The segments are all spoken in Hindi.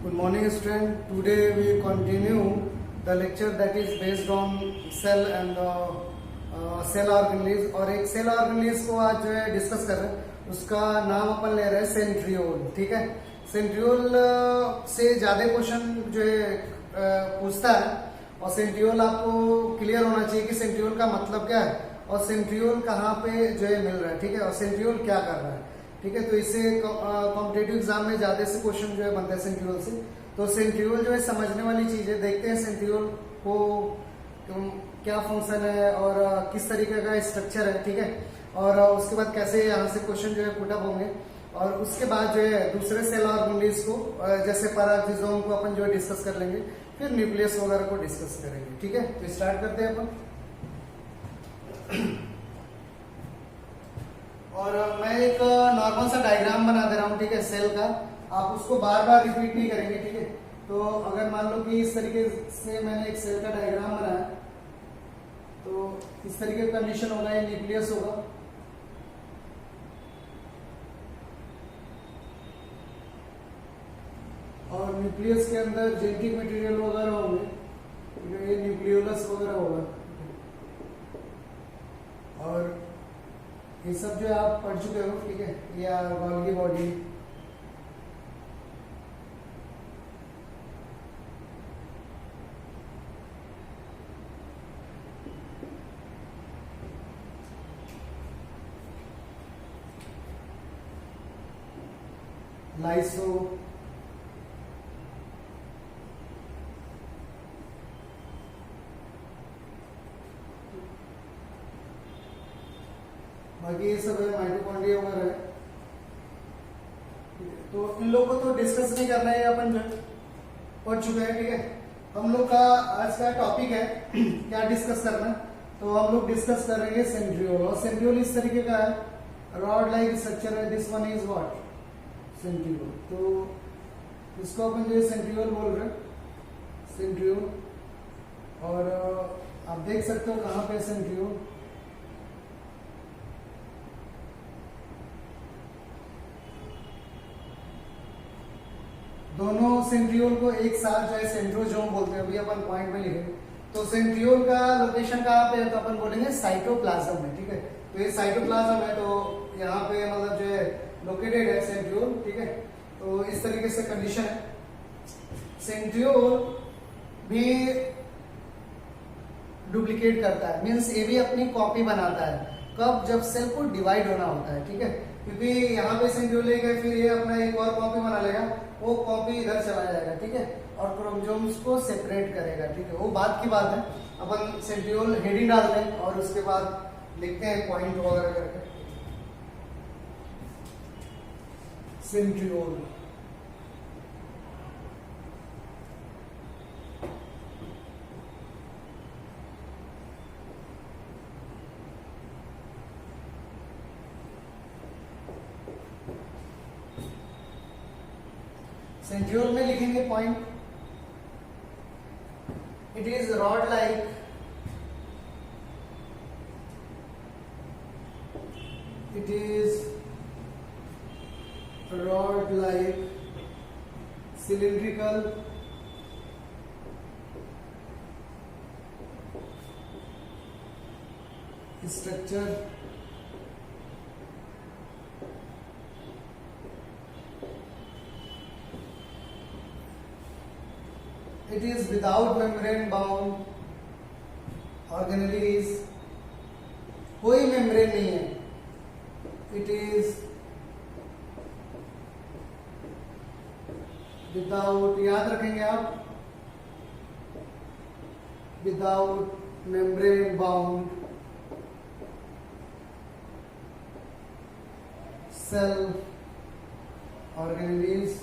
Good morning, student. Today we continue the lecture that is based on cell and cell organelles. और एक सेल ऑर्गेनेल्स को आज जो है डिस्कस कर रहे हैं, उसका नाम अपन ले रहे हैं सेंट्रियोल. ठीक है, सेंट्रियोल से ज्यादा क्वेश्चन जो है पूछता है और सेंट्रियोल आपको क्लियर होना चाहिए कि सेंट्रियोल का मतलब क्या है और सेंट्रियोल कहाँ पे जो है मिल रहा है. ठीक है, और सेंट्रियोल क्या कर रहा है. ठीक है, तो इससे कॉम्पिटेटिव एग्जाम में ज्यादा से क्वेश्चन जो है बनते हैं सेंट्रियोल से. तो सेंट्रियोल जो है समझने वाली चीज है. देखते हैं सेंट्रियोल को क्या फंक्शन है और किस तरीके का स्ट्रक्चर है. ठीक है, और उसके बाद कैसे यहाँ से क्वेश्चन जो है पुटअप होंगे. और उसके बाद जो है दूसरे सेल ऑर्गेनेल्स को जैसे पैराक्सिसोम को अपन जो है डिस्कस कर लेंगे, फिर न्यूक्लियस वगैरह को डिस्कस करेंगे. ठीक है, तो स्टार्ट करते हैं अपन. और मैं एक नॉर्मल सा डायग्राम बना दे रहा हूँ. ठीक है, सेल का. आप उसको बार बार रिपीट नहीं करेंगे. ठीक है, तो अगर मान लो कि इस तरीके से मैंने एक सेल का डायग्राम बनाया तो इस तरीके का कंडीशन होगा, ये न्यूक्लियस होगा. और न्यूक्लियस के अंदर जेनेटिक मटेरियल वगैरह होंगे, ये न्यूक्लियोलस वगैरह होगा. और ये सब जो आप पढ़ चुके हो. ठीक है, या गोल्गी बॉडी, लाइसो, बाकी ये सब है माइटोकॉन्ड्रिया वगैरह है. तो इन लोगों को तो डिस्कस नहीं करना है, अपन जो पढ़ चुके हैं. ठीक है, हम लोग का आज का टॉपिक है क्या डिस्कस करना है. तो हम लोग डिस्कस करेंगे सेंट्रियोल. और सेंट्रियोल इस तरीके का है, रॉड लाइक स्ट्रक्चर है. This one is what, centriole. तो इसको अपन जो है सेंट्रियोल बोल रहे हैं, सेंट्रियोल. और आप देख सकते हो कहाँ पे सेंट्रियोल. दोनों सेंट्रियोल को एक साथ जो है सेंट्रोजोम बोलते हैं. अभी अपन पॉइंट में लिखेंगे. तो सेंट्रियोल का लोकेशन कहाँ पे है, तो अपन बोलेंगे साइटोप्लाज्म में. ठीक है, तो ये साइटोप्लाज्म है, तो यहाँ पे मतलब जो है लोकेटेड है सेंट्रियोल. ठीक है, तो इस तरीके से कंडीशन है. सेंट्रियोल भी डुप्लीकेट करता है, मीन्स ये भी अपनी कॉपी बनाता है. कब, जब सेल को डिवाइड होना होता है. ठीक है, क्योंकि यहाँ पे सेंट्रियोल लेगा, फिर ये अपना एक और कॉपी बना लेगा, वो कॉपी इधर चला जाएगा. ठीक है, और क्रोमोसोम्स को सेपरेट करेगा. ठीक है, वो बात की बात है. अपन सेंट्रियोल हेडिंग डाल दें और उसके बाद लिखते हैं पॉइंट वगैरह करके. सेंट्रियोल सेंट्रियोल में लिखेंगे point. It is rod like, it is rod like cylindrical structure. It is without membrane bound organelles. कोई मेम्ब्रेन नहीं है. It is without, याद रखेंगे आप, without membrane bound cell organelles.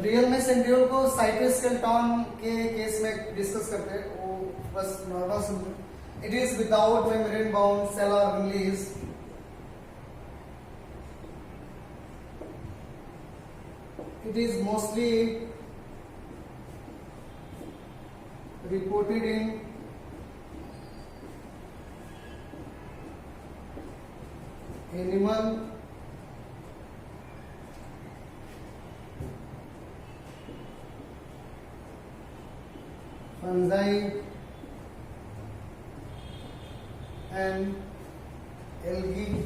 Real में सेंट्रियोल को साइटोस्केलेटन के केस में डिस्कस करते हैं, वो बस नॉर्मल समझो. It is without membrane bound cell organelles. It is mostly reported in animal enzyme and algae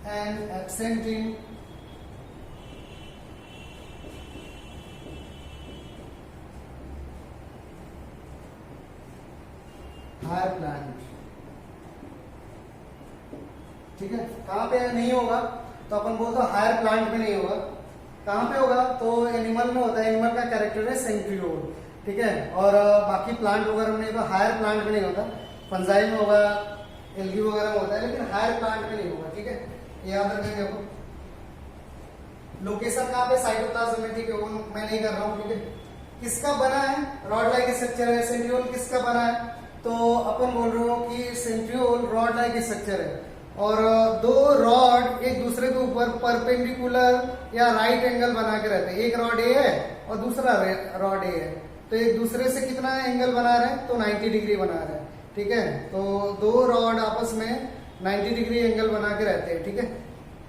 and absent in higher plant. ठीक है, कहां पे नहीं होगा तो अपन बोलते हैं हायर प्लांट में नहीं होगा. कहां पे होगा तो एनिमल में होता है. एनिमल का कैरेक्टर है सेंट्रियोल. ठीक है, और बाकी प्लांट वगैरह में नहीं होगा. हायर प्लांट में नहीं होता. फंजाई में होगा, एल्गी वगैरह में होता है, लेकिन हायर प्लांट में नहीं होगा. ठीक है, याद रखेंगे. देखो लोकेशन कहां पे, साइटोप्लाज्म में. ठीक है, वो मैं नहीं कर रहा हूं. ठीक है, किसका बना है, रॉड लाइक स्ट्रक्चर है. सेंट्रियोल किसका बना है, तो अपन बोल रहे हो कि सेंट्रियोल रॉड लाइक स्ट्रक्चर है, और दो रॉड एक दूसरे के ऊपर परपेंडिकुलर या राइट एंगल बना के रहते हैं. एक रॉड ए है और दूसरा रॉड ए है, तो एक दूसरे से कितना एंगल बना रहे हैं, तो 90 डिग्री बना रहे हैं. ठीक है, तो दो रॉड आपस में 90 डिग्री एंगल बना के रहते हैं. ठीक है,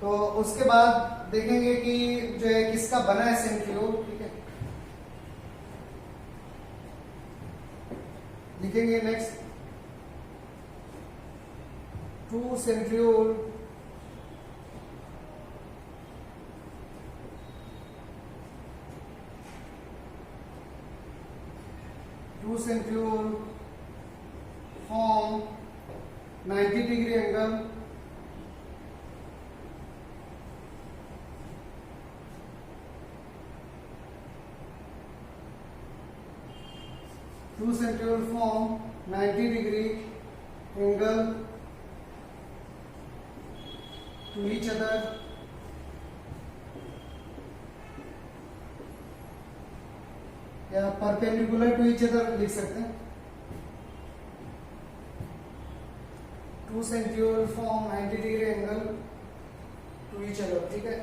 तो उसके बाद देखेंगे कि जो है किसका बना है सेंट्रियोल. ठीक है, लिखेंगे next. To centriole form 90 degree angle two centriole form 90 degree angle to each other या परपेंडिकुलर टू ईच अदर लिख सकते हैं. Two centriole form 90 degree angle to each other. ठीक है,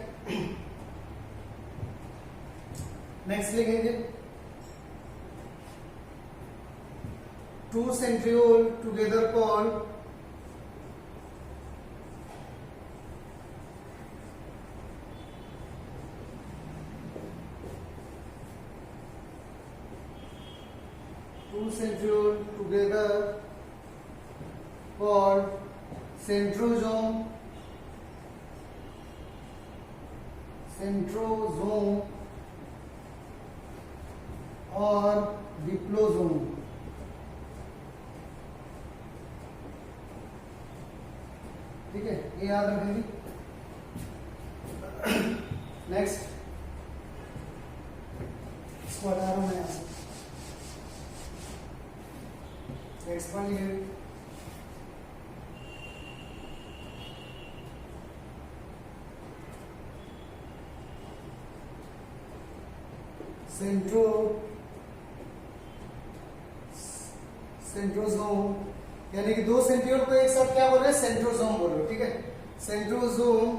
नेक्स्ट लिखेंगे two centriole together called centriole together called centrosome और डिप्लोसोम. ठीक है, ये याद रखेंगे. नेक्स्ट इसको हटा रहा हूं मैं यहां से. नेक्स्ट वन लिखेंगे सेंट्रोसोम, यानी कि दो सेंट्रियोल को एक साथ क्या बोल रहे हैं, सेंट्रोसोम बोल रहे हो. ठीक है, centrosome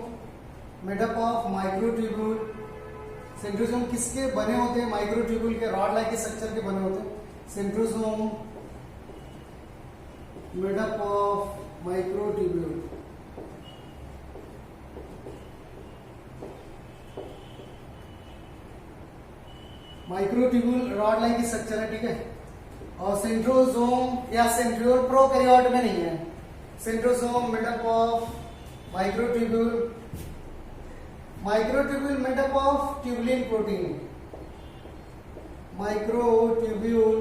made up of microtubule. Centrosome किसके बने होते हैं, माइक्रोट्यूब्यूल के रॉड लाइक स्ट्रक्चर के बने होते हैं. Centrosome made up of microtubule. Microtubule rod like structure है. ठीक है, और सेंट्रोसोम या सेंट्रियोल प्रोकैरियोट में नहीं है. Centrosome made up of microtubule. Microtubule made up of tubulin protein. Microtubule,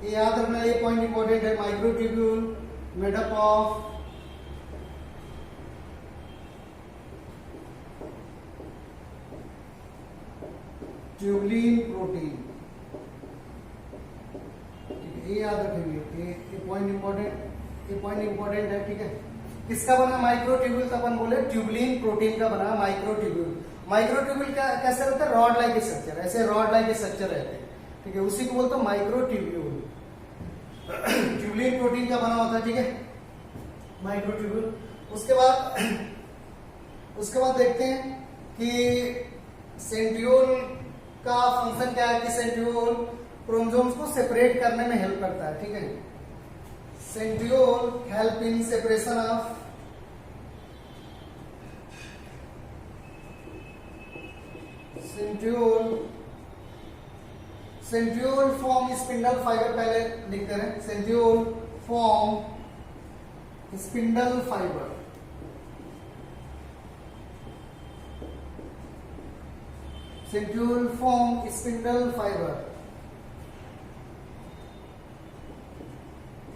ये याद रखना, ये पॉइंट इंपॉर्टेंट है. Microtubule made up of tubulin protein. ये याद रखेंगे, ये पॉइंट इंपॉर्टेंट है. ठीक है, किसका बना माइक्रोट्यूब्यूल, तो अपन बोले ट्यूबुलिन प्रोटीन का बना माइक्रोट्यूब्यूल. माइक्रोट्यूब्यूल कैसे रहता है, रॉड लाइक स्ट्रक्चर, ऐसे रॉड लाइक स्ट्रक्चर रहते हैं. ठीक है, उसी को बोलते हैं माइक्रोट्यूब्यूल. ट्यूबुलिन प्रोटीन का बना होता है. ठीक है, माइक्रोट्यूब्यूल. उसके बाद देखते हैं कि सेंट्रियोल का फंक्शन क्या है, कि सेंट्रियोल क्रोमोसोम्स को सेपरेट करने में हेल्प करता है. ठीक है, centriole help in separation of centriole form spindle fibre, पहले लिखते हैं centriole form spindle fibre, centriole form spindle fibre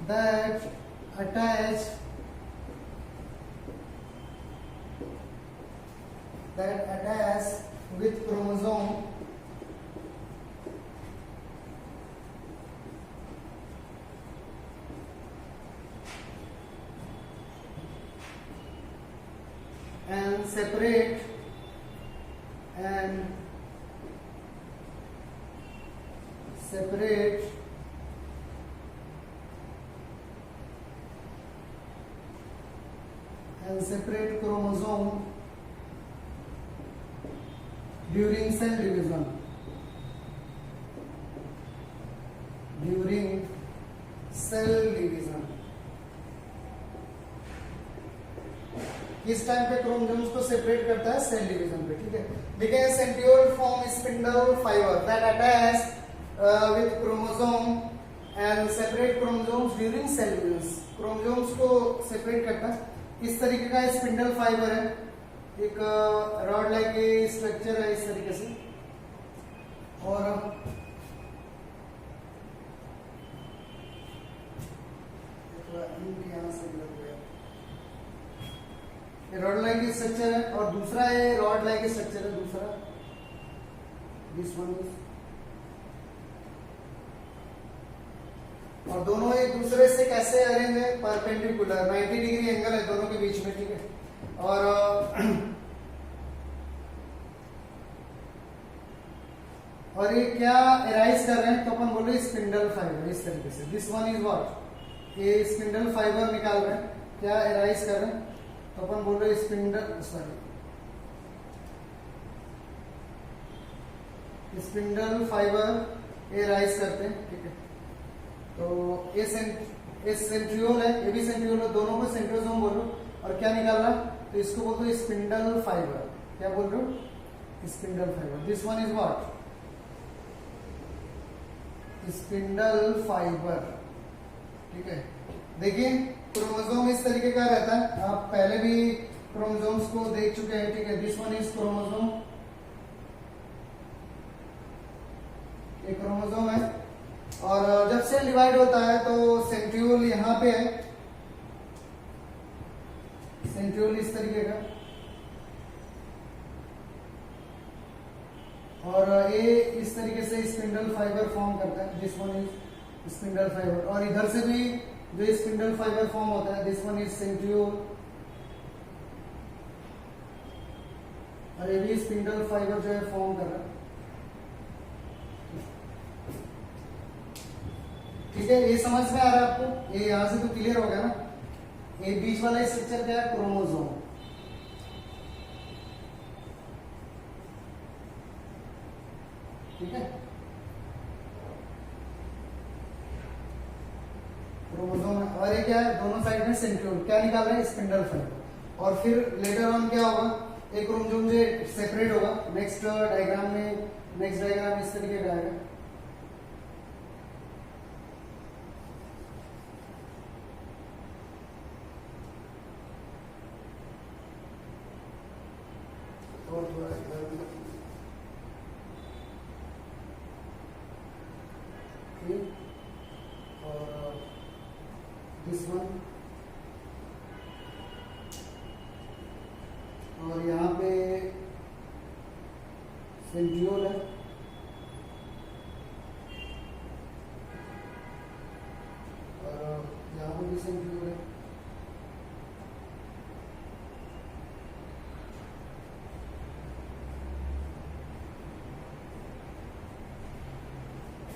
that attach with chromosome and separate chromosome during cell division. किस टाइम पे क्रोमोसोम्स को सेपरेट करता है? सेल डिवीजन पे, ठीक है। देखिए centriole form spindle fibre that attach with chromosome and separate chromosomes during cell division. Chromosomes को सेपरेट करता है। इस तरीके का स्पिंडल फाइबर है, एक रॉड लाइक स्ट्रक्चर है इस तरीके से, और यहां से रॉड लाइक स्ट्रक्चर है, और दूसरा ये रॉड लाइक स्ट्रक्चर है, दूसरा दिस वन इज, और दोनों एक दूसरे से कैसे अरेंज है? परपेंडिकुलर, 90 डिग्री एंगल है दोनों के बीच में, ठीक है। और ये क्या एराइज कर रहे हैं? तो अपन बोल रहे स्पिंडल फाइबर, इस तरीके से दिस वन इज व्हाट, ये स्पिंडल फाइबर निकाल रहे हैं, क्या एराइज कर रहे हैं? तो अपन बोल रहे स्पिंडल फाइबर ये राइज करते हैं, ठीक है। तो ये सेंट्रियोल है, ये भी सेंट्रियोल है, दोनों को सेंट्रियोसोम बोल रहे हो। और क्या निकाल रहा? तो इसको बोलते हो स्पिंडल फाइबर, क्या बोल रहे हो? Spindle fibre, this one is what, spindle fibre, ठीक है। देखिए क्रोमोसोम इस तरीके का रहता है, आप पहले भी क्रोमोसोम्स को देख चुके हैं, ठीक है। दिस वन इज क्रोमोसोम, ये क्रोमोसोम है, और जब सेल डिवाइड होता है तो सेंट्रियोल यहां पे है, सेंट्रियोल इस तरीके का, और ये इस तरीके से स्पिंडल फाइबर फॉर्म करता है, this one is spindle fibre. और इधर से भी जो स्पिंडल फाइबर फॉर्म होता है, दिस वन इज सेंट्रियोल, और ये भी स्पिंडल फाइबर जो है फॉर्म कर रहा है, ठीक है। ये समझ में आ रहा है आपको? ये यहां से तो क्लियर हो गया ना। ये बीच वाला स्ट्रक्चर क्या है? क्रोमोसोम, ठीक है। क्रोमोसोम है, और ये क्या है? दोनों साइड में सेंट्रियोल, क्या निकाल रहे हैं? Spindle fibre. और फिर लेटर ऑन क्या होगा? एक क्रोमोसोम जो सेपरेट होगा, नेक्स्ट डायग्राम इस तरीके का आएगा, और दिस वन, और यहाँ पे सेंट्रियोल है, और यहाँ पे भी सेंट्रियोल है,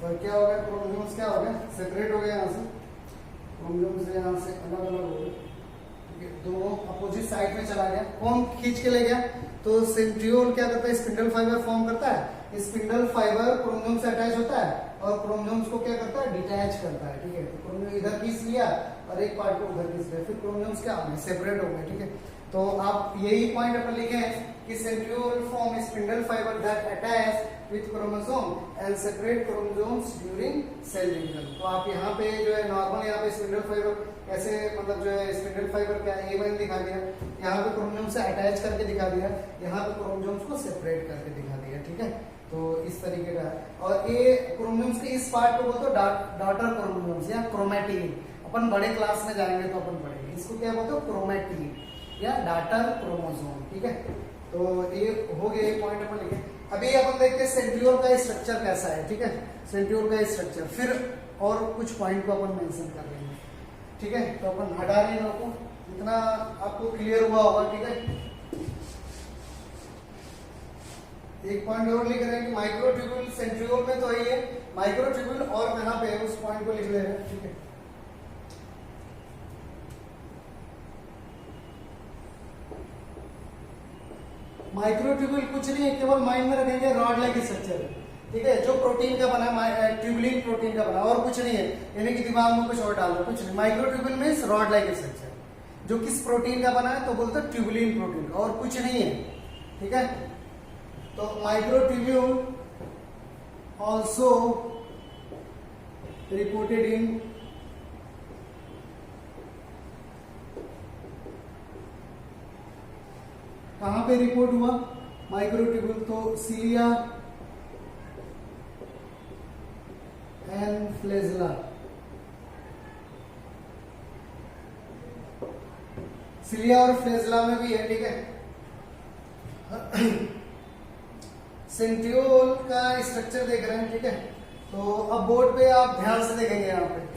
और क्या हो गया? क्रोमोसोम्स क्या हो गए? सेपरेट हो गए, यहाँ से क्रोमोसोम्स यहाँ से अलग अलग हो गए, दोनों अपोजिट साइड में चला गया। कौन खींच के ले गया? तो सेंट्रियोल क्या करता है? स्पिंडल फाइबर फॉर्म करता है, स्पिंडल फाइबर क्रोमोसोम से अटैच होता है, और क्रोमोसोम्स को क्या करता है? डिटैच करता है, ठीक है। तो क्रोमोसोम इधर खींच लिया और एक पार्ट को उधर खींच रहे हैं, फिर क्रोमोसोम्स क्या होंगे, सेपरेट हो गए, ठीक है। तो आप यही पॉइंट अपन लिखे हैं कि centriole form spindle fibre that attach with chromosome and separate chromosomes during cell division. तो आप यहाँ पे जो है नॉर्मल यहाँ पे स्पिंडल फाइबर कैसे, मतलब जो है स्पिंडल फाइबर क्या है, A1 दिखा दिया, यहाँ पे क्रोमोसोम से अटैच करके दिखा दिया, यहाँ पे क्रोमोसोम्स को सेपरेट करके दिखा दिया, ठीक है। तो इस तरीके का है। और ये क्रोमोसोम्स के इस पार्ट को बोलते हो डॉटर क्रोमोसोम्स या क्रोमैटिड। अपन बड़े क्लास में जाएंगे तो अपन पढ़ेंगे इसको क्या बोलते हो, क्रोमैटिड या डॉटर क्रोमोसोम, ठीक है। तो ये हो गया, एक पॉइंट अपन लिखे। अभी अपन देखते हैं सेंट्रियोल का स्ट्रक्चर कैसा है, ठीक है। सेंट्रियोल का स्ट्रक्चर, फिर और कुछ पॉइंट को अपन मेंशन कर लेंगे, ठीक है। तो अपन हटा रहे हैं को, इतना आपको क्लियर हुआ होगा, ठीक है। एक पॉइंट और लिख रहे हैं कि माइक्रोट्यूब्यूल सेंट्रियोल में तो है, माइक्रोट्यूब्यूल और कहां पे है उस पॉइंट को लिख ले रहे हैं, ठीक है। माइक्रोट्यूब्यूल कुछ नहीं है, केवल माइंड में रखेंगे रॉड लाइक स्ट्रक्चर, ठीक है, जो प्रोटीन का बना है, ट्यूबुलिन प्रोटीन का बना, और कुछ नहीं है, यानी कि दिमाग में कुछ और डाल दो, कुछ नहीं। Microtubule means rod like structure, जो किस प्रोटीन का बना है, तो बोलते हैं ट्यूबुलिन प्रोटीन, और कुछ नहीं है, ठीक है। तो माइक्रोट्यूब्यूल ऑल्सो रिपोर्टेड इन कहां पे रिपोर्ट हुआ माइक्रोट्यूब्यूल, तो सिलिया एंड फ्लैजेला, सिलिया और फ्लैजेला में भी है, ठीक है। सेंट्रियोल का स्ट्रक्चर देख रहे हैं, ठीक है। तो अब बोर्ड पे आप ध्यान से देखेंगे यहाँ पे,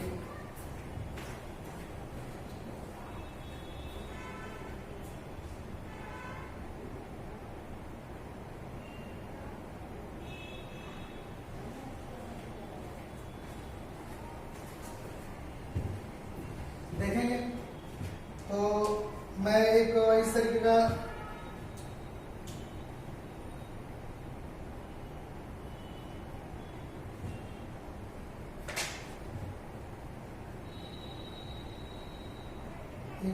देखेंगे तो मैं एक इस तरीके का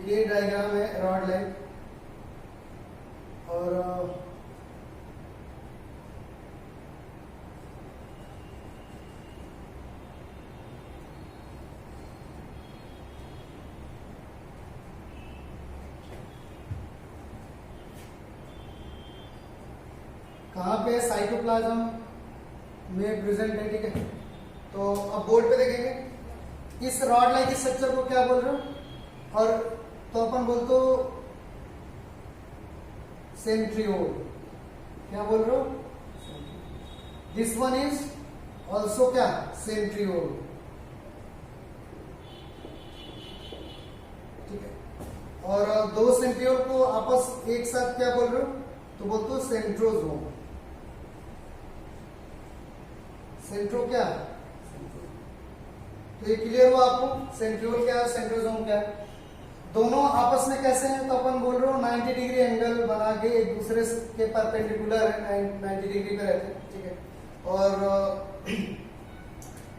ये डायग्राम है रॉड लाइन, और कहाँ पे साइटोप्लाज्म में प्रेजेंट है, ठीक है। तो अब बोर्ड पे देखेंगे इस रॉड लाइक स्ट्रक्चर को क्या बोल रहे हो, और तो अपन बोलते हो सेंट्रियोल, क्या बोल रहे हो, दिस वन इज ऑल्सो क्या, सेंट्रियोल, ठीक है। और दो सेंट्रियोल को आपस एक साथ क्या बोल रहे हो, तो बोलते हो सेंट्रोजोम, सेंट्रो क्या, तो ये क्लियर हुआ आपको, सेंट्रियोल क्या है, सेंट्रोजोम क्या है। दोनों आपस में कैसे हैं, तो अपन बोल रहे हो 90 डिग्री एंगल बना के एक दूसरे के परपेंडिकुलर है, 90 डिग्री पे रहते हैं, ठीक है। और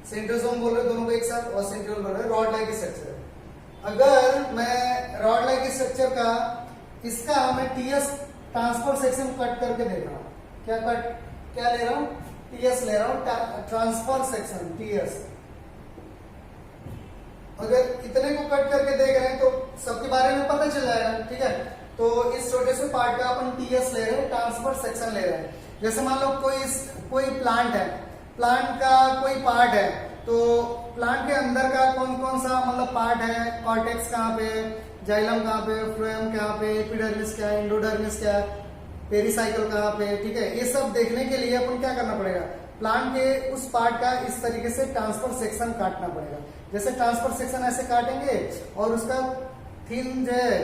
सेंट्रोजोम बोल रहे हो दोनों को एक साथ, और सेंट्रियोल बोल रहे हो रॉड लाइक स्ट्रक्चर। अगर मैं रॉड लाइक स्ट्रक्चर का इसका मैं टीएस ट्रांसफर सेक्शन कट करके देख रहा हूं, क्या ले रहा हूं, टीएस ले रहा हूं, ट्रांसफर सेक्शन टीएस। अगर इतने को कट करके देख रहे हैं तो सबके बारे में पता चल जाएगा, ठीक है। तो इस छोटे से पार्ट का अपन टीएस ले रहे हैं, ट्रांसफर सेक्शन ले रहे हैं। जैसे मान लो कोई प्लांट है, प्लांट का कोई पार्ट है, तो प्लांट के अंदर का कौन कौन सा मतलब पार्ट है, कॉर्टेक्स कहाँ पे, जाइलम कहाँ पे, फ्लोएम कहाँ पे, एपिडर्मिस क्या है, एंडोडर्मिस क्या है, पेरिसाइकल कहाँ पे, ठीक है। ये सब देखने के लिए अपन क्या करना पड़ेगा, प्लांट के उस पार्ट का इस तरीके से ट्रांसफर सेक्शन काटना पड़ेगा। जैसे ट्रांसफर सेक्शन ऐसे काटेंगे और उसका थिन जो है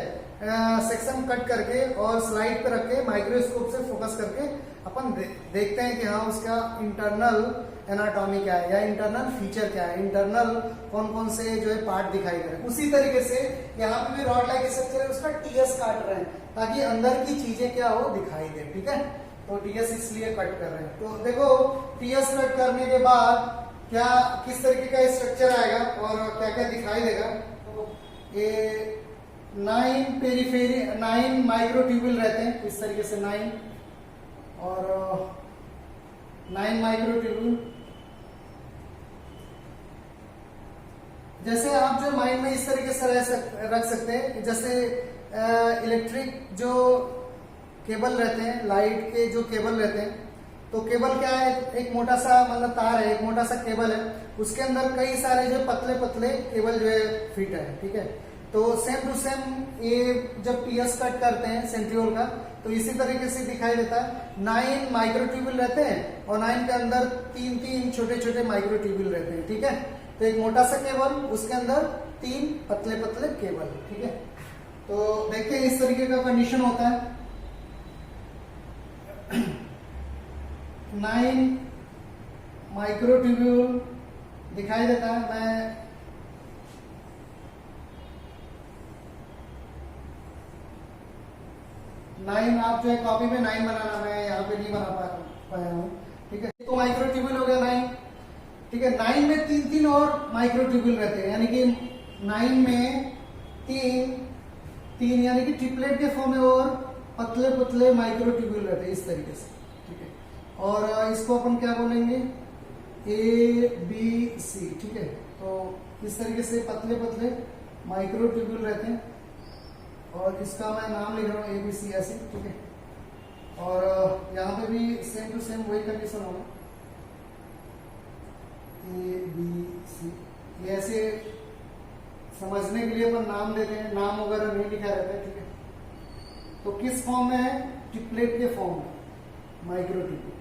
सेक्शन कट करके और स्लाइड पे रख के माइक्रोस्कोप से फोकस करके अपन देखते हैं कि हाँ उसका इंटरनल एनाटॉमी क्या है या इंटरनल फीचर क्या है, इंटरनल कौन कौन से जो है पार्ट दिखाई दे रहे हैं। उसी तरीके से यहाँ पे भी रॉड लाइक स्ट्रक्चर है, उसका टीएस काट रहे हैं ताकि अंदर की चीजें क्या हो दिखाई दे, ठीक है। तो टीएस इसलिए कट कर रहे हैं। तो देखो टीएस कट करने के बाद क्या किस तरीके का स्ट्रक्चर आएगा और क्या क्या दिखाई देगा। तो ये 9 माइक्रोट्यूबुल रहते हैं इस तरीके से 9 और 9 माइक्रोट्यूबुल। जैसे आप जो माइंड में इस तरीके से रख सकते हैं, जैसे इलेक्ट्रिक जो केबल रहते हैं, लाइट के जो केबल रहते हैं, तो केबल क्या है, एक मोटा सा मतलब तार है, एक मोटा सा केबल है, उसके अंदर कई सारे जो पतले पतले केबल जो है फिट है, ठीक है। तो सेम टू सेम ये जब पीएस कट करते हैं सेंट्रियोल का, तो इसी तरीके से दिखाई देता है। 9 माइक्रोट्यूबुल रहते हैं और 9 के अंदर 3 छोटे छोटे माइक्रोट्यूबुल रहते हैं, ठीक है। तो एक मोटा सा केबल, उसके अंदर 3 पतले पतले केबल, ठीक है। तो देखिए इस तरीके का कंडीशन होता है। 9 माइक्रोट्यूब्यूल दिखाई देता है। मैं नाइन, आप जो है कॉपी में 9 बनाना, मैं यहाँ पे नहीं बना पाया हूँ, ठीक है। तो माइक्रोट्यूब्यूल हो गया 9, ठीक है। 9 में 3 और माइक्रोट्यूब्यूल रहते हैं, यानी कि 9 में 3 यानी कि ट्रिपलेट के फॉर्म में और पतले पतले माइक्रोट्यूब्यूल रहते हैं इस तरीके से, ठीक है। और इसको अपन क्या बोलेंगे, ABC, ठीक है। तो इस तरीके से पतले पतले माइक्रोट्यूब्यूल रहते हैं और इसका मैं नाम लिख रहा हूँ ABC ऐसे, ठीक है। और यहाँ पे भी सेम टू सेम वही कंडीशन होगा, ABC। ये ऐसे समझने के लिए अपन नाम देते हैं, नाम वगैरह नहीं लिखा रहता है, ठीक है। तो किस फॉर्म में है, ट्रिपलेट के फॉर्म में माइक्रोट्यूब्यूल।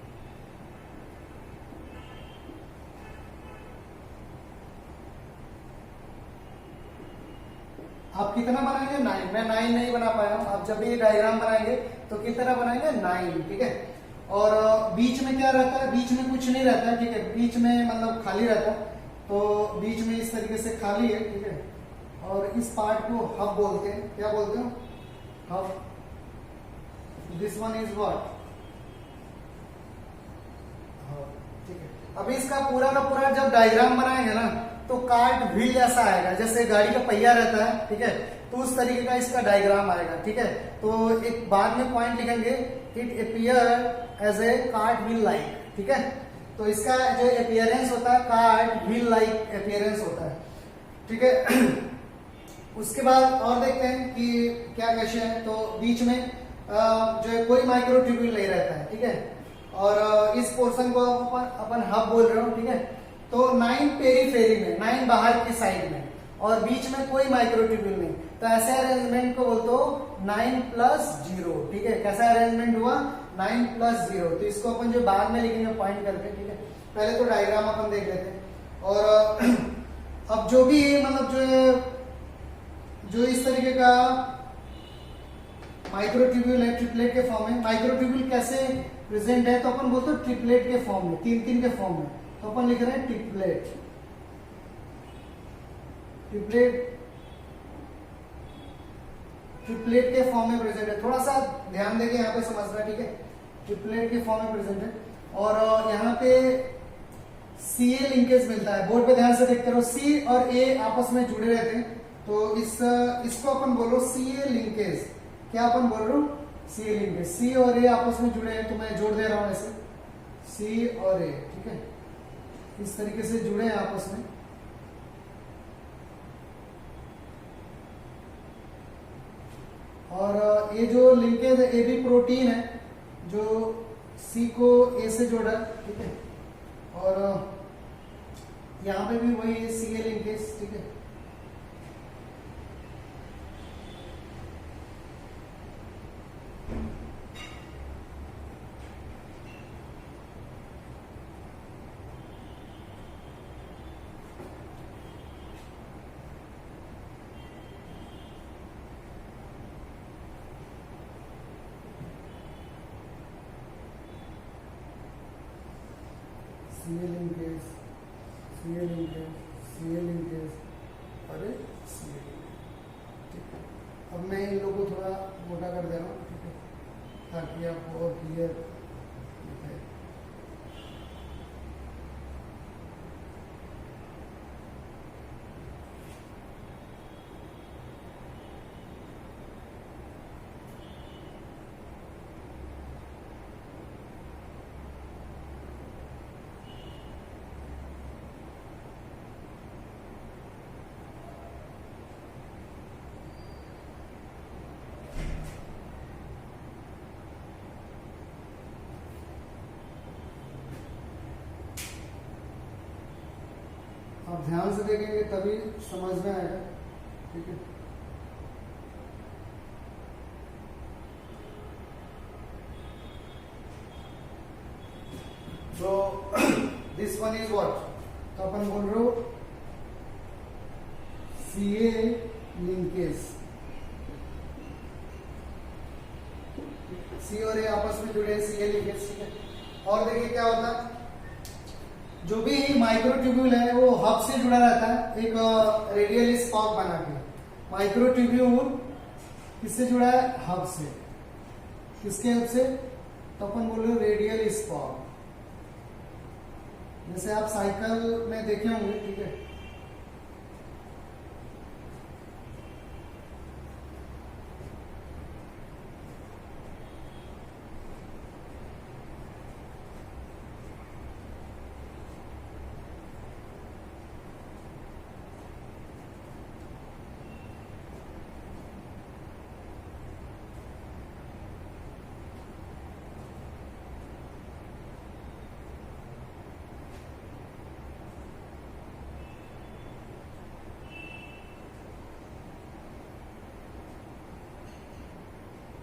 आप कितना बनाएंगे, 9। मैं 9 नहीं बना पाया हूं। आप जब भी डायग्राम बनाएंगे तो कितना बनाएंगे, 9, ठीक है। और बीच में क्या रहता है, बीच में कुछ नहीं रहता है, ठीक है। बीच में मतलब खाली रहता है, तो बीच में इस तरीके से खाली है, ठीक है। और इस पार्ट को हब बोलते हैं, क्या बोलते हो, hub. This one is what, ठीक है। अभी इसका पूरा का पूरा जब डायग्राम बनाएंगे ना, तो कार्ट व्हील जैसा आएगा, जैसे गाड़ी का पहिया रहता है, ठीक है। तो उस तरीके का इसका डायग्राम आएगा, ठीक है। तो एक बाद में पॉइंट लिखेंगे, it appear as a cart wheel like, ठीक है। तो इसका जो अपीयरेंस होता है, कार्ट व्हील लाइक अपीयरेंस होता है, ठीक है। उसके बाद और देखते हैं कि क्या कैसे है। तो बीच में जो है कोई माइक्रोट्यूब्यूल नहीं रहता है, ठीक है। और इस पोर्शन को अपन हब बोल रहे हो, ठीक है। तो 9 पेरीफेरी में, 9 बाहर की साइड में, और बीच में कोई माइक्रोट्यूब्यूल नहीं। तो ऐसे अरेंजमेंट को बोलते हो 9+0, ठीक है। कैसा अरेंजमेंट हुआ, 9+0। तो इसको अपन जो बाद में लिखेंगे पॉइंट करके, ठीक है। पहले तो डायग्राम अपन देख लेते हैं। और अब जो भी मतलब जो इस तरीके का माइक्रोट्यूब्यूल है, ट्रिपलेट के फॉर्म में। माइक्रोट्यूब्यूल कैसे प्रेजेंट है, तो अपन बोलते हैं ट्रिपलेट के फॉर्म में, 3 के फॉर्म में। तो अपन लिख रहे हैं ट्रिपलेट, ट्रिपलेट के फॉर्म में प्रेजेंट है। थोड़ा सा ध्यान देके यहाँ पे समझना, ठीक है। ट्रिपलेट के फॉर्म में प्रेजेंट है। और यहाँ पे CA लिंकेज मिलता है, बोर्ड पे ध्यान से देखते रहो। C और A आपस में जुड़े रहते हैं, तो इसको अपन बोलो CA लिंकेज। क्या अपन बोल रहे हो, CA लिंकेज। C और A आपस में जुड़े हैं, तो मैं जोड़ दे रहा हूं ऐसे, C और A, ठीक है। इस तरीके से जुड़े हैं आपस में। और ये जो लिंकेज है, AB प्रोटीन है जो C को A से जोड़ा, ठीक है। और यहां पे भी वही है, CA लिंकेज, ठीक है। CA linkage, CA linkage, CA linkage, अरे CA लिंकेज, ठीक है। अब मैं इन लोगों को थोड़ा मोटा कर दे रहा हूँ, ठीक है, ताकि आपको और क्लियर दिखाए। ध्यान से देखेंगे तभी समझ में आएगा, ठीक है। तो दिस वन इज व्हाट, तो अपन बोल रहे हो सीए लिंकेज, सी और ए आपस में जुड़े, सीए लिंकेज, ठीक है। और देखिए क्या होता है, जो भी माइक्रोट्यूब्यूल है वो हब से जुड़ा रहता है, एक रेडियल स्पॉक बना के। माइक्रोट्यूब्यूल किससे जुड़ा है, हब से। किसके हब से, तो अपन बोल रहे हो रेडियल स्पॉक, जैसे आप साइकिल में देखे होंगे, ठीक है।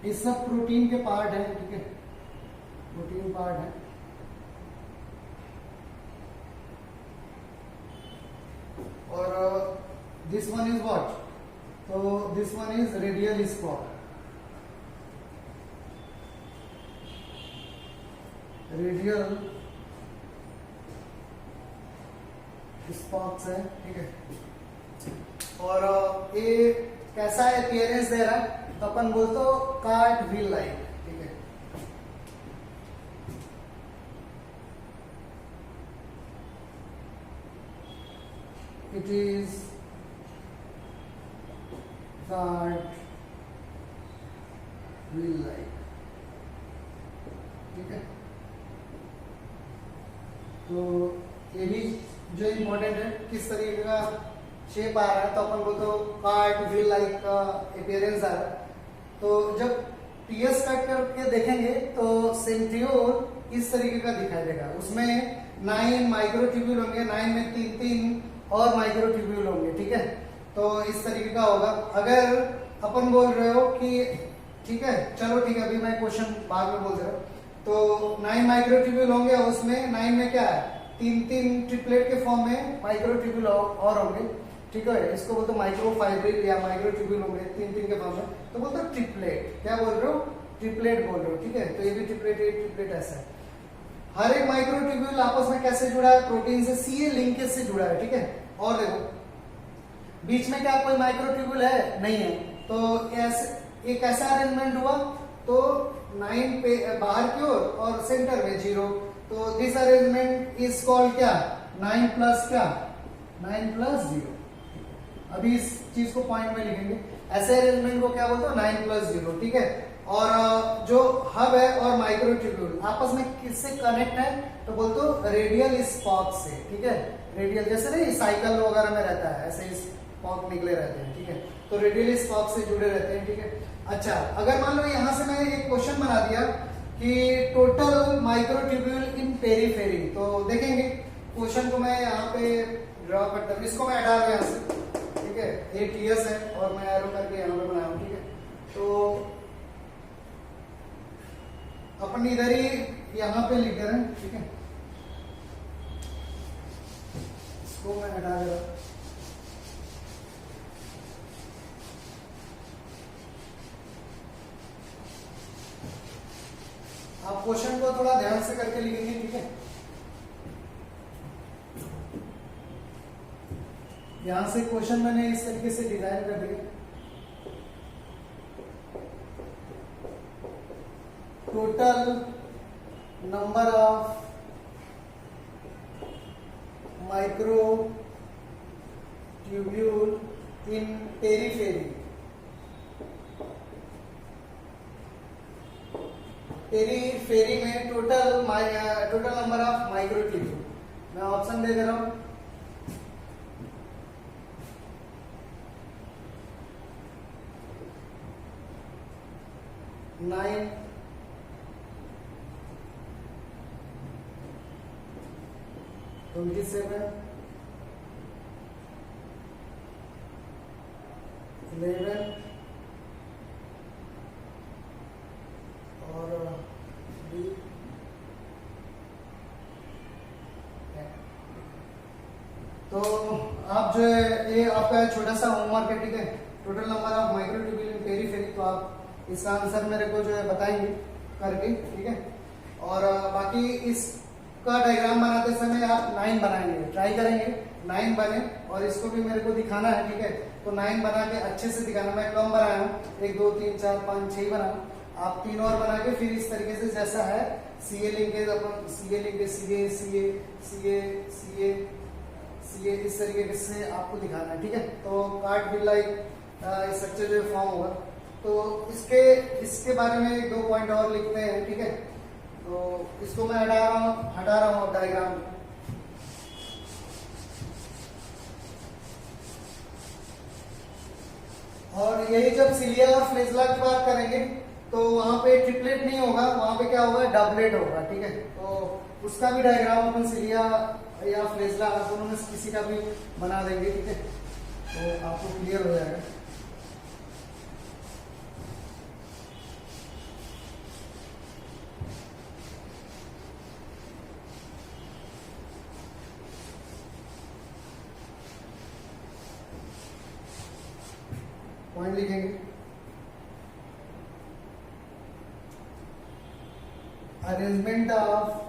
ये सब प्रोटीन के पार्ट है, ठीक है, प्रोटीन पार्ट है। और दिस वन इज व्हाट, तो this one is radial spoke, radial स्पॉक्स है, ठीक है। और ये कैसा अपीयरेंस दे रहा है, तो अपन बोलते हो कार्ट व्हील लाइक, ठीक है। It is cart wheel like, ठीक है। तो ये भी जो इम्पोर्टेंट है, किस तरीके का शेप आ रहा है, तो अपन बोलते हो कार्ट व्हील लाइक का अपीयरेंस आ रहा है। तो जब पीएस कट करके देखेंगे तो सेंट्रियोल इस तरीके का दिखाई देगा, उसमें 9 माइक्रोट्यूब्यूल होंगे, 9 में 3 और माइक्रोट्यूब्यूल होंगे, ठीक है। तो इस तरीके का होगा। अगर अपन बोल रहे हो कि ठीक है, चलो ठीक है, अभी मैं क्वेश्चन बाद में बोल रहा हूँ। तो 9 माइक्रोट्यूब्यूल होंगे, उसमें 9 में क्या है, 3 ट्रिपलेट के फॉर्म में माइक्रोट्यूब्यूल और होंगे, ठीक है। इसको बोलते माइक्रोफाइब्रिल या माइक्रोट्यूब्यूल होंगे 3 के फॉर्म में, तो बोलते ट्रिपलेट। क्या बोल रहे हो, ट्रिपलेट बोल रहे हो, ठीक है। तो ये भी ट्रिपलेट, ये ट्रिपलेट ऐसा है। हर एक माइक्रोट्यूब्यूल आपस में कैसे जुड़ा है, प्रोटीन से, सीए लिंकेज से जुड़ा है, ठीक है। और देखो बीच में क्या कोई माइक्रोट्यूब्यूल है, नहीं है, तो ये कैसा अरेंजमेंट हुआ, तो 9 पे बाहर की ओर और सेंटर में 0, तो दिस अरेंजमेंट इज कॉल्ड क्या, 9 प्लस क्या, 9 प्लस 0। अभी इस चीज को पॉइंट में लिखेंगे, ऐसे अरेंजमेंट को क्या बोलते हो, 9 प्लस 0, ठीक है। और जो हब है और माइक्रोट्यूब्यूल आपस में किससे कनेक्ट है, तो बोलते हो रेडियल स्पॉक से, ठीक है। रेडियल जैसे नहीं साइकिल वगैरह में रहता है, ऐसे ही स्पॉक निकले रहते हैं, ठीक है। तो रेडियल स्पॉक से जुड़े रहते हैं, ठीक है। अच्छा, अगर मान लो यहां से मैं एक क्वेश्चन बना दिया कि टोटल माइक्रोट्यूब्यूल इन पेरीफेरी, तो देखेंगे क्वेश्चन को मैं यहाँ पे ड्रॉ करता हूँ, इसको मैं हटा रहा हूँ यहाँ से, ठीक है। ये टीएस है और मैं एरो करके यहाँ पे बनाया हूँ, ठीक है। तो अपन इधर ही यहाँ पे लिख दे रहे हैं, ठीक है। इसको मैं हटा दे रहा हूँ। आप क्वेश्चन को थोड़ा ध्यान से करके लिखेंगे, ठीक है। यहां से क्वेश्चन मैंने इस तरीके से डिजाइन कर दिया, total number of micro tubule in periphery, periphery में टोटल नंबर ऑफ माइक्रोट्यूब्यूल। मैं ऑप्शन दे रहा हूं, 9, 27, 11 और B। तो आप जो है ये आपका छोटा सा होमवर्क है, ठीक है। Total number of microtubule in periphery, तो आप इसका आंसर मेरे को जो है बताएंगे करके, ठीक है। और बाकी इसका डायग्राम बनाते समय आप 9 बनाएंगे, ट्राई करेंगे 9 बने, और इसको भी मेरे को दिखाना है, ठीक है। तो 9 बना के अच्छे से दिखाना। मैं कम बनाया हूँ, 1 2 3 4 5 6 बना, आप 3 और बना के फिर इस तरीके से जैसा है सीए लिंकेज, अपन CA linkage CA CA CA CA CA इस तरीके से आपको दिखाना है, ठीक है। तो कार्ड भी लाइक स्ट्रक्चर जो फॉर्म होगा, तो इसके बारे में 1 2 पॉइंट और लिखते हैं, ठीक है। तो इसको मैं हटा रहा हूँ डायग्राम। और यही जब सिलिया और फ्लेजला की बात करेंगे तो वहां पे ट्रिपलेट नहीं होगा, वहां पे क्या होगा, डबलेट होगा, ठीक है। तो उसका भी डायग्राम अपन सिलिया या फ्लेजला दोनों में किसी का भी बना देंगे, ठीक है। तो आपको क्लियर हो जाएगा। पॉइंट लिखेंगे, arrangement of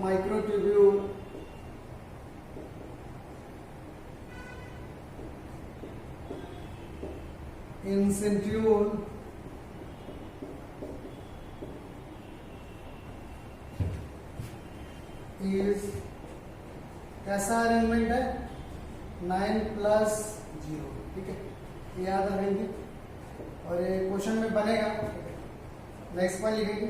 microtubule in centriole is, कैसा अरेंजमेंट है, 9+0, ठीक है, याद रखेंगे। और ये क्वेश्चन में बनेगा। नेक्स्ट पॉइंट लिखेंगे,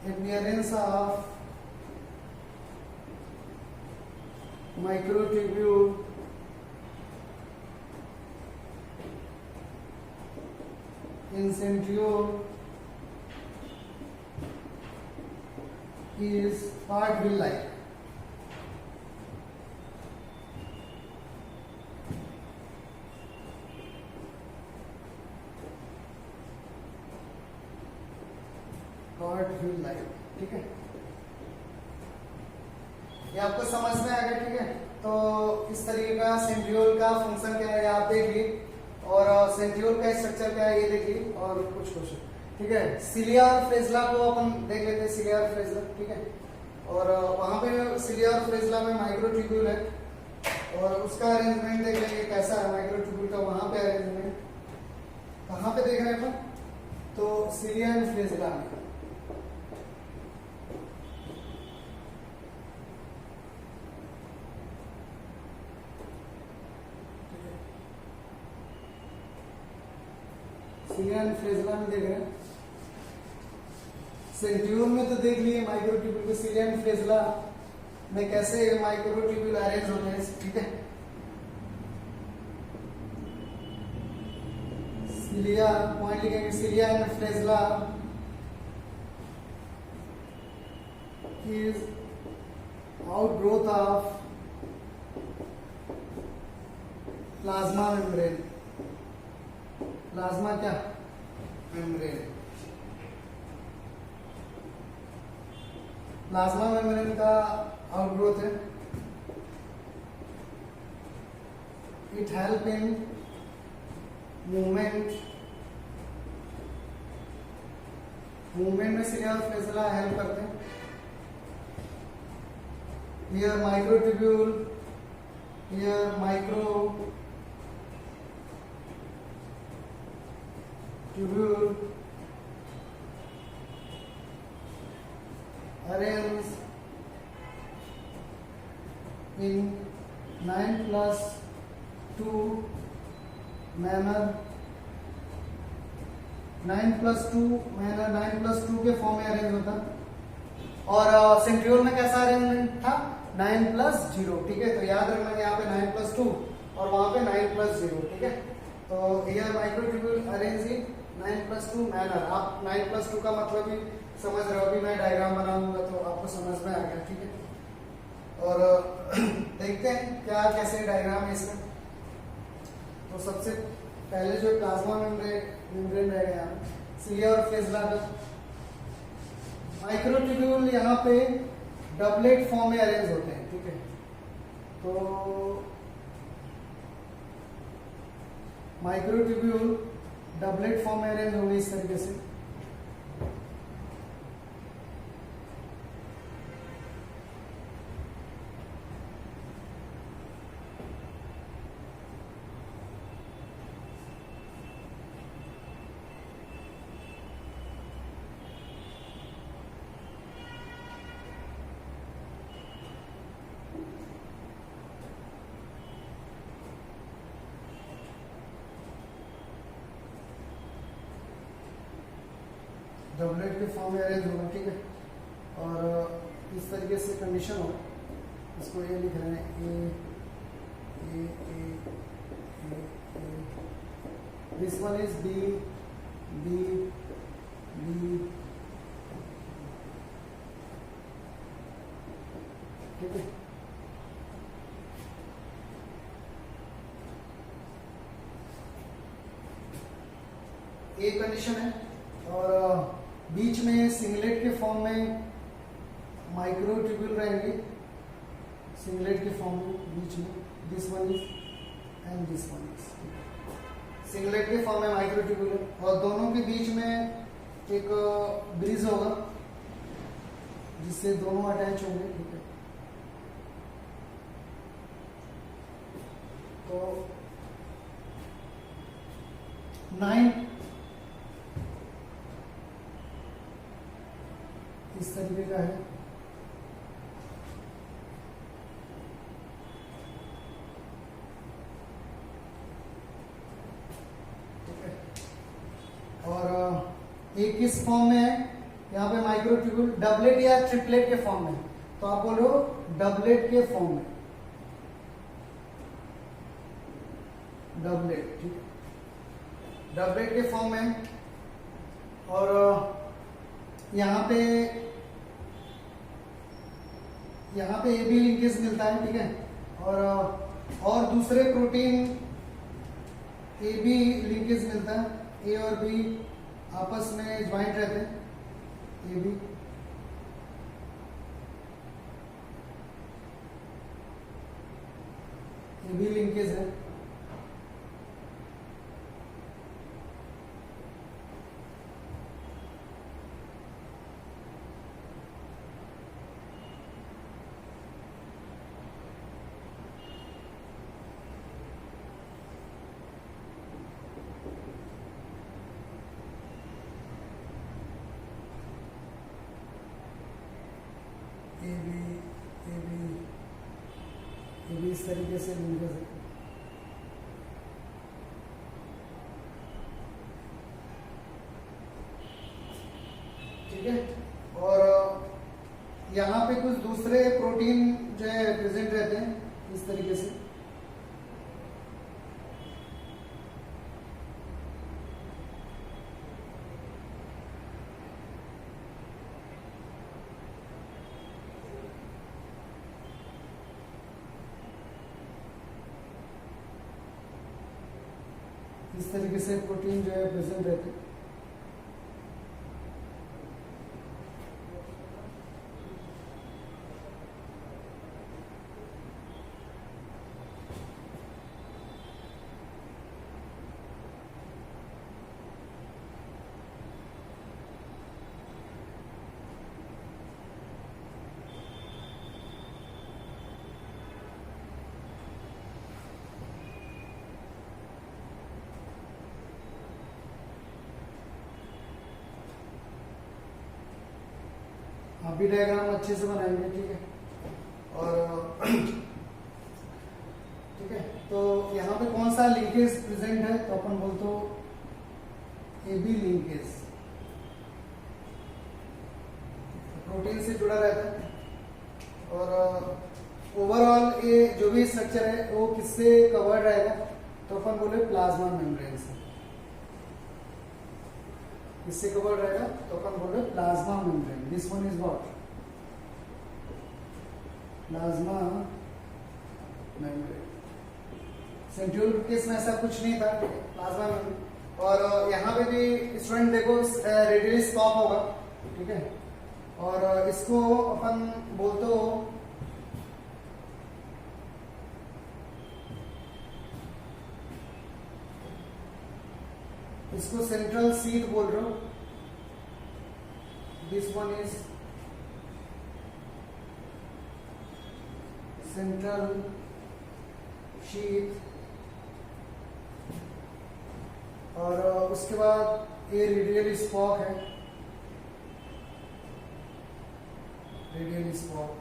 appearance of microtubule in centriole is cartwheel like. cartwheel like, ठीक है। ये आपको समझ में आ गया, ठीक है। तो इस तरीके का सेंट्रियोल का फंक्शन क्या है आप देखिए, और सेंट्रियोल का स्ट्रक्चर क्या है ये देखिए, और कुछ क्वेश्चन, ठीक है। सिलिया और फ्लेजला को अपन देख लेते हैं, सिलिया और फ्लेजला, ठीक है। और वहां पे सिलिया और फ्लेजला में माइक्रोट्यूब्यूल है, और उसका अरेंजमेंट देख लेंगे कैसा है माइक्रोट्यूब्यूल का। वहां पे अरेंजमेंट कहाँ पे देख रहे हैं, तो सिलिया एंड फ्लेजला में। सिलिया एंड फ्लेजला में देख रहे हैं। सेंट्रियोल में तो देख लिए माइक्रोट्यूब्यूल को, सिलिया एंड फ्लेजला में कैसे माइक्रोट्यूब्यूल अरेंज होते हैं, ठीक है। सिलिया, पॉइंट लिखेंगे, cilia and flagella is outgrowth of plasma membrane. Plasma क्या, मेम्ब्रेन। प्लाज्मा मेम्ब्रेन का आउटग्रोथ है। इट हेल्प इन मूवमेंट में सिलिया और फ्लेजला हेल्प करते हैं। Here microtubule, here microtubule arrange in 9+2 manner, 9+2 के फॉर्म में अरेंज होता है। और सेंट्रियोल में कैसा अरेंजमेंट था, 9+0, ठीक है। तो याद रखना यहाँ पे 9+2 और वहां पे 9+0, ठीक है। तो here microtubule arrange in 9+2 manner. आप 9+2 का मतलब भी समझ रहे हो, अभी मैं डायग्राम बनाऊंगा तो आपको समझ में आ गया, ठीक है। और देखते हैं क्या कैसे डायग्राम है इसमें। तो सबसे पहले जो प्लाज्मा मेम्ब्रेन रहेगा, सिलिया और फ्लैजेला। माइक्रोट्यूब्यूल यहाँ पे डबलेट फॉर्म में अरेंज होते हैं, ठीक है। तो माइक्रोट्यूब्यूल डबलेट फॉर्म में अरेंज होंगे इस तरीके से। डबलेट के फॉर्म में अरेंज होगा, ठीक है। और इस तरीके से कंडीशन हो, इसको ये लिख रहे हैं A, this one is B B B, ठीक है। ए कंडीशन है और बीच में सिंगलेट के फॉर्म में माइक्रोट्यूब्यूल रहेंगे, सिंगलेट के फॉर्म में बीच में, this one is and this one is, singlet के फॉर्म में माइक्रोट्यूब्यूल, और दोनों के बीच में एक ब्रिज होगा जिससे दोनों अटैच होंगे, ठीक है। तो 9 इस तरीके का है, ठीक है। और एक किस फॉर्म में है यहाँ पे माइक्रोट्यूब्यूल, डबलेट या ट्रिपलेट के फॉर्म में। तो आप बोलो डबलेट के फॉर्म में, डबलेट, ठीक है, डबलेट के फॉर्म में। और यहाँ पे ए बी लिंकेज मिलता है, ठीक है। और दूसरे प्रोटीन ए बी लिंकेज मिलता है, ए और बी आपस में ज्वाइंट रहते हैं, ए बी लिंकेज है। ये भी इस तरीके से लिंकेज है, ठीक है। और यहाँ पे कुछ दूसरे प्रोटीन जो है प्रेजेंट रहते हैं इस तरीके से, इस तरीके से प्रोटीन जो है प्रेजेंट रहते हैं। आप भी डायग्राम अच्छे से बनाएंगे, ठीक है। और ठीक है, तो यहाँ पे कौन सा लिंकेज प्रेजेंट है, तो अपन बोलते हो ए बी लिंकेज, प्रोटीन से जुड़ा रहता है। और ओवरऑल ये जो भी स्ट्रक्चर है वो किससे कवर्ड रहेगा, तो अपन बोले प्लाज्मा मेम्ब्रेन से। किससे कवर्ड रहेगा, तो अपन बोले plasma membrane. This one is what, plasma membrane. Centriole case में ऐसा कुछ नहीं था, प्लाज्मा मेम्ब्रेन। और यहाँ पे भी स्टूडेंट देखो रेडियली स्टॉप होगा, ठीक है। और इसको अपन बोलते हो इसको सेंट्रल सीट बोल रहे हो। This one is central sheet. और उसके बाद ये रेडियल स्पॉक है, radial spoke.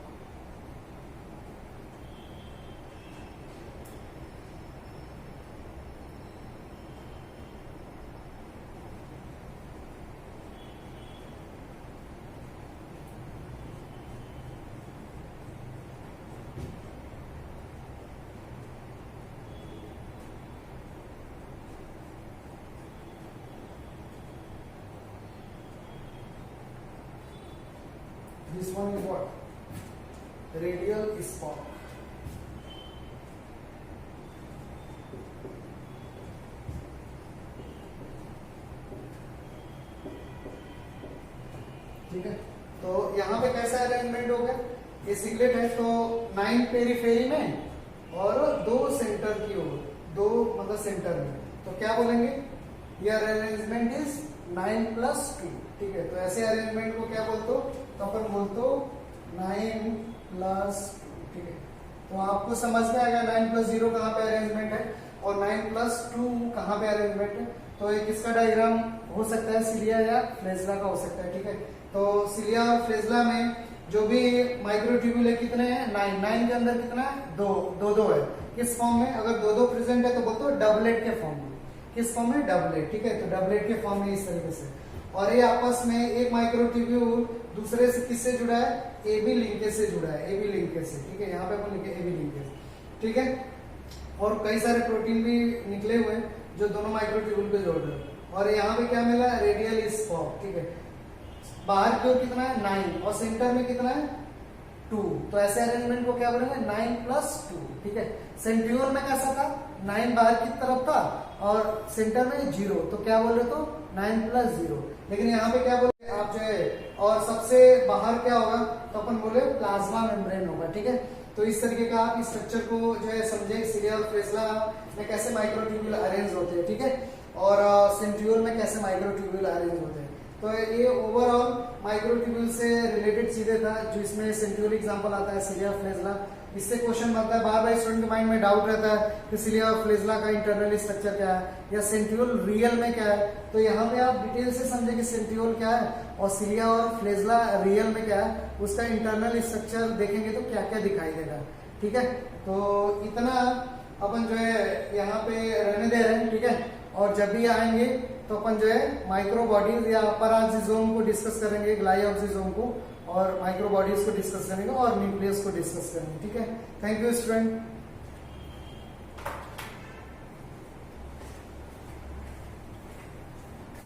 This one is what? Radial spot. ठीक है, तो यहाँ पे कैसा अरेंजमेंट हो गया, ये सिगलेट है तो 9 पेरीफेरी में और 2 सेंटर की ओर, 2 मतलब सेंटर में, तो क्या बोलेंगे, ये अरेंजमेंट इज 9+2। ठीक है, तो ऐसे अरेंजमेंट को क्या बोलते हो, तो अपन बोलते हो 9+2। ठीक है, तो आपको समझ में आ गया 9+0 कहाँ पे अरेंजमेंट है और 9+2 कहाँ पे अरेंजमेंट है। तो ये किसका डायग्राम हो सकता है, सिलिया या फ्लेजला का हो सकता है। ठीक है, तो सिलिया और फ्लेजला में जो भी माइक्रोट्यूब्यूल है कितने हैं, 9 के अंदर कितना है, 2 है। किस फॉर्म में, अगर 2 प्रेजेंट है तो बोलते हो डबलेट के फॉर्म में। किस फॉर्म में, डबलेट। ठीक है, तो डबलेट के फॉर्म में इस तरीके से। और ये आपस में एक माइक्रोट्यूब्यूल दूसरे से किससे जुड़ा है, एबी लिंकेज से जुड़ा है, एबी लिंकेज से। ठीक है, यहाँ पे अपन लिखे एबी लिंकेज। ठीक है, और कई सारे प्रोटीन भी निकले हुए हैं जो दोनों माइक्रोट्यूब्यूल पे जोड़ रहे हैं। और यहाँ पे क्या मिला, रेडियल स्पॉक। ठीक है, बाहर की ओर कितना है, 9 और सेंटर में कितना है, 2। तो ऐसे अरेंजमेंट को क्या बोलेंगे, 9+2। ठीक है, सेंट्रियोल में कैसा था, 9 बाहर की तरफ था और सेंटर में 0, तो क्या बोल रहे, तो 9+0। लेकिन यहाँ पे क्या बोले आप जो है, और सबसे बाहर क्या होगा, तो अपन बोले प्लाज्मा मेम्ब्रेन होगा। ठीक है, तो इस तरीके का आप स्ट्रक्चर को जो है समझे, सिलिया और फ्लेजला में कैसे माइक्रोट्यूब्यूल अरेंज होते हैं। ठीक है, और सेंट्रियोल में कैसे माइक्रोट्यूब्यूल अरेंज होते हैं। तो ये ओवरऑल माइक्रोट्यूब्यूल से रिलेटेड चीजें था, जो इसमें सेंट्रियोल एग्जांपल आता है, सिलिया फ्लेजला। इससे क्वेश्चन बनता है, बार बार स्टूडेंट के माइंड में डाउट रहता है कि सिलिया और फ्लेजला का इंटरनल स्ट्रक्चर क्या है या सेंट्रियोल रियल में क्या है। तो यहाँ पे आप डिटेल से समझे कि सेंट्रियोल क्या है और सिलिया और फ्लेजला रियल में क्या है, उसका इंटरनल स्ट्रक्चर देखेंगे तो क्या क्या दिखाई देगा। ठीक है, तो इतना अपन जो है यहाँ पे रहने दे रहे हैं। ठीक है, और जब भी आएंगे तो अपन जो है माइक्रो बॉडीज या अपर ऑक्सीजोम को डिस्कस करेंगे, ग्लाई ऑक्सीजोम को, और माइक्रो बॉडीज को डिस्कस करेंगे और न्यूक्लियस को डिस्कस करेंगे। ठीक है, थैंक यू स्टूडेंट।